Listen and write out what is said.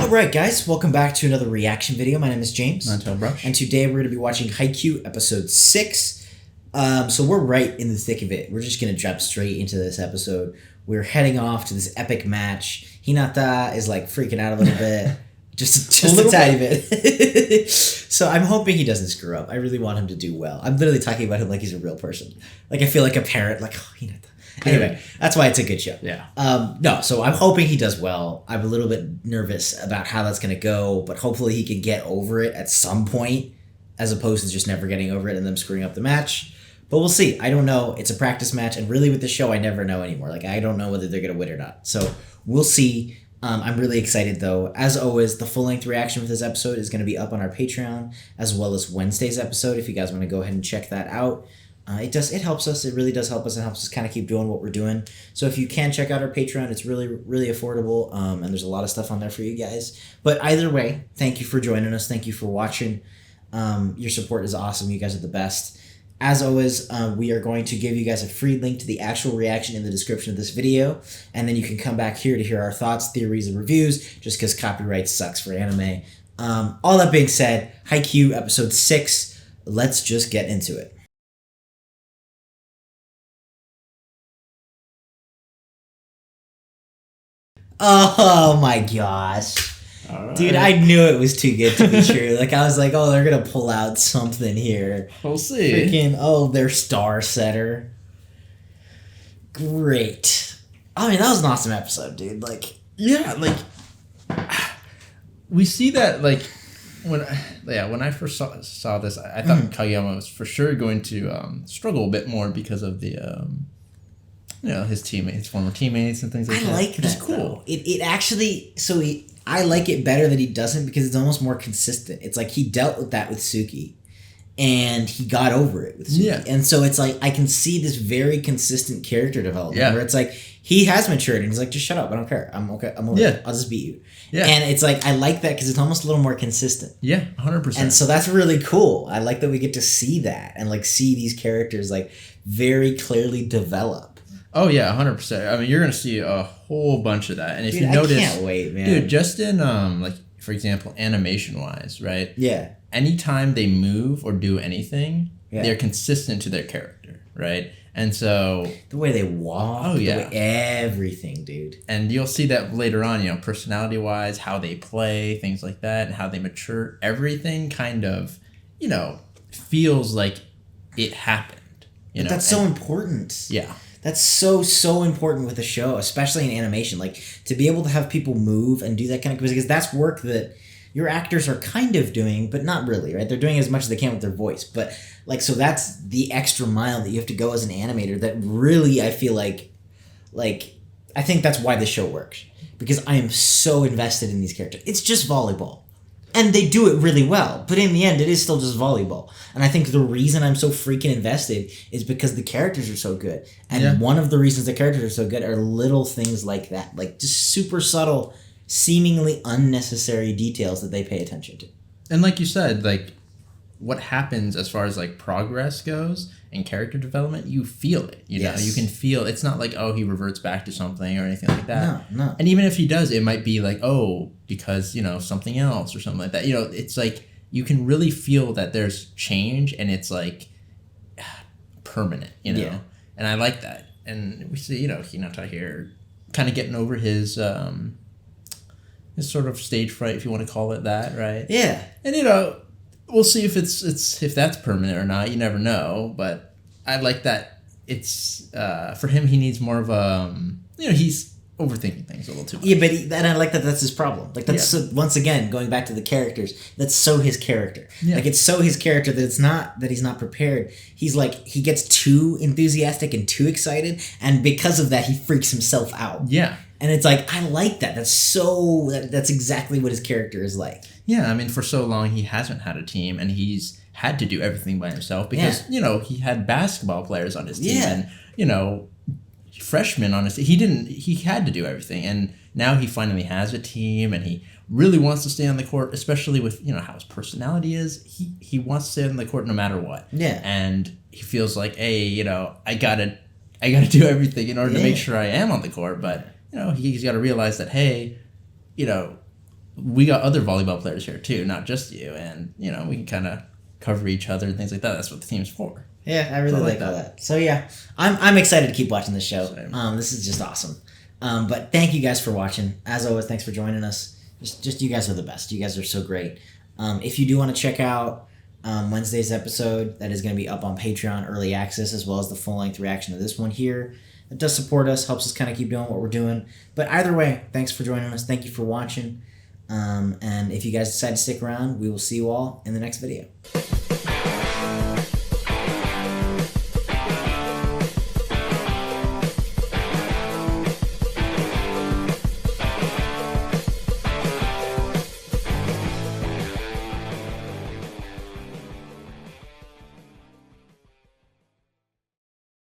Alright guys, welcome back to another reaction video. My name is James. Ninetailedbrush. And today we're going to be watching Haikyuu episode 6. So we're right in the thick of it. We're just going to jump straight into this episode. We're heading off to this epic match. Hinata is like freaking out a little bit. Just a tiny bit. So I'm hoping he doesn't screw up. I really want him to do well. I'm literally talking about him like he's a real person. Like I feel like a parent, like, oh, Hinata. Anyway, that's why it's a good show. Yeah. No, so I'm hoping he does well. I'm a little bit nervous about how that's going to go, but hopefully he can get over it at some point, as opposed to just never getting over it and them screwing up the match. But we'll see. I don't know. It's a practice match, and really with the show, I never know anymore. Like, I don't know whether they're going to win or not. So we'll see. I'm really excited, though. As always, the full-length reaction for this episode is going to be up on our Patreon, as well as Wednesday's episode, if you guys want to go ahead and check that out. It helps us. It really does help us. It helps us kind of keep doing what we're doing. So if you can check out our Patreon, it's really, really affordable. And there's a lot of stuff on there for you guys. But either way, thank you for joining us. Thank you for watching. Your support is awesome. You guys are the best. As always, we are going to give you guys a free link to the actual reaction in the description of this video. And then you can come back here to hear our thoughts, theories, and reviews, just because copyright sucks for anime. All that being said, Haikyuu episode 6. Let's just get into it. Oh my gosh. Right. Dude, I knew it was too good to be true. Like, I was like, oh, they're going to pull out something here. We'll see. Freaking, oh, their star setter. Great. I mean, that was an awesome episode, dude. Like, yeah, like, we see that, like, when I first saw this, I thought Kageyama was for sure going to struggle a bit more because of the, his teammates, his former teammates and things like that. I like that. It's cool. It actually, I like it better that he doesn't, because it's almost more consistent. It's like he dealt with that with Suki, and he got over it with Suki. Yeah. And so it's like I can see this very consistent character development where it's like he has matured and he's like, just shut up. I don't care. I'm okay. I'm over it. I'll just beat you. Yeah. And it's like I like that because it's almost a little more consistent. Yeah, 100%. And so that's really cool. I like that we get to see that and like see these characters like very clearly develop. Oh yeah, 100%. I mean, you're gonna see a whole bunch of that, and if you notice, I can't wait, man. Dude, just in like for example, animation wise, right? Yeah. Anytime they move or do anything, they're consistent to their character, right? And so the way they walk, the way everything, dude. And you'll see that later on, personality wise, how they play, things like that, and how they mature. Everything kind of, feels like it happened. But that's so important. Yeah. That's so important with a show, especially in animation. Like, to be able to have people move and do that kind of... Because that's work that your actors are kind of doing, but not really, right? They're doing as much as they can with their voice. But, like, so that's the extra mile that you have to go as an animator that really, I feel like, I think that's why the show works. Because I am so invested in these characters. It's just volleyball. And they do it really well. But in the end, it is still just volleyball. And I think the reason I'm so freaking invested is because the characters are so good. And one of the reasons the characters are so good are little things like that. Like, just super subtle, seemingly unnecessary details that they pay attention to. And like you said, like, what happens as far as, like, progress goes and character development, you feel it. You know, you can feel... It's not like, oh, he reverts back to something or anything like that. No. And even if he does, it might be like, oh, because, something else or something like that. It's like you can really feel that there's change and it's, like, permanent, Yeah. And I like that. And we see, Hinata here kind of getting over his sort of stage fright, if you want to call it that, right? Yeah. And, we'll see if if that's permanent or not. You never know, but I like that. It's for him. He needs more of a he's overthinking things a little too much. Yeah, but and I like that. That's his problem. Like that's once again going back to the characters. That's so his character. Yeah. Like it's so his character that it's not that he's not prepared. He's like he gets too enthusiastic and too excited, and because of that, he freaks himself out. Yeah. And it's like, I like that. That's exactly what his character is like. Yeah, I mean, for so long, he hasn't had a team, and he's had to do everything by himself because, he had basketball players on his team and, freshmen on his team. He had to do everything. And now he finally has a team, and he really wants to stay on the court, especially with, how his personality is. He wants to stay on the court no matter what. Yeah. And he feels like, hey, I gotta do everything in order to make sure I am on the court, but... he's got to realize that, hey, we got other volleyball players here too, not just you, and you know we can kind of cover each other and things like that. That's what the team's for. Yeah, I really like all that. So yeah, I'm excited to keep watching this show. This is just awesome. But thank you guys for watching. As always, thanks for joining us. Just you guys are the best. You guys are so great. If you do want to check out Wednesday's episode, that is going to be up on Patreon, early access, as well as the full-length reaction to this one here. It does support us, helps us kind of keep doing what we're doing. But either way, thanks for joining us. Thank you for watching. And if you guys decide to stick around, we will see you all in the next video.